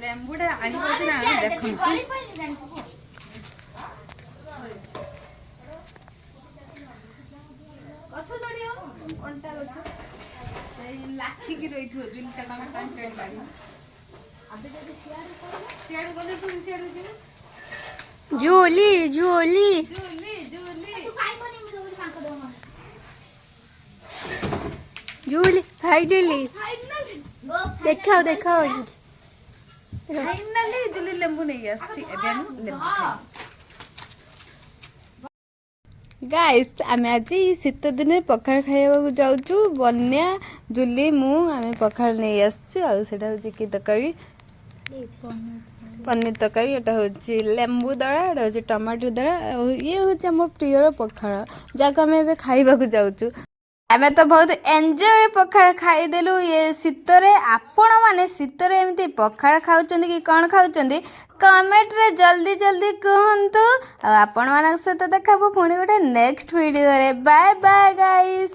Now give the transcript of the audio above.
ଲେମ୍ବୁଟା ଆଣିପାରୁଛି ନା ଦେଖନ୍ତୁ ଗଛ ଚଢିବ କଣ୍ଟା ଗଛ ସେଇ ଲାଖିକି ରହିଥିବ ଜୁଲିଟା ଆମେ ଟାଣି ଟାଣି କାଢିବା ଆବେ ଯଦି ସିଆଡୁ ଗଲେ ତୁ ସିଆଡୁ ଯିବୁ ଜୁଲି ଜୁଲି ଜୁଲି ଜୁଲି ତୁ କାଇଁ କୋନି ମୁଁ ତମକୁ କାଙ୍କ ଦେବ ଜୁଲି ଫାଇନାଲି ଦେଖାଅ ଦେଖାଅ ଫାଇନାଲି ଜୁଲି ଲେମ୍ବୁ ନେଇ ଆସିଛି ଏବେ ଆମେ ଲେମ୍ବୁ ଖାଇବୁ ଗାଇସ୍ ଆମେ ଆଜି ଶୀତ ଦିନେ ପଖାଳ ଖାଇବାକୁ ଯାଉଛୁ ବନ୍ୟା ଜୁଲି ମୁଁ ଆମେ ପଖାଳ ନେଇ ଆସିଛୁ ଆଉ ସେଟା ହଉଛି କି ତରକାରୀ ପନିର ତରକାରୀ ଏଟା ହଉଛି ଲେମ୍ବୁ ଦଳା ଏଟା ହଉଛି ଟମାଟୋ ଦଳା ଆଉ ଇଏ ହଉଛି ଆମ ପ୍ରିୟର ପଖାଳ ଯାହାକୁ ଆମେ ଏବେ ଖାଇବାକୁ ଯାଉଛୁ ଆମେ ତ ବହୁତ ଏନ୍ଜୟ ପଖାଳ ଖାଇଦେଲୁ ଇଏ ଶୀତରେ ଆପଣମାନେ ଶୀତରେ ଏମିତି ପଖାଳ ଖାଉଛନ୍ତି କି କ'ଣ ଖାଉଛନ୍ତି କମେଣ୍ଟରେ ଜଲ୍ଦି ଜଲ୍ଦି କୁହନ୍ତୁ ଆଉ ଆପଣମାନଙ୍କ ସହିତ ଦେଖାହବ ପୁଣି ଗୋଟେ ନେକ୍ସଟ ଭିଡ଼ିଓରେ ବାଏ ବାଏ ଗାଇସ୍।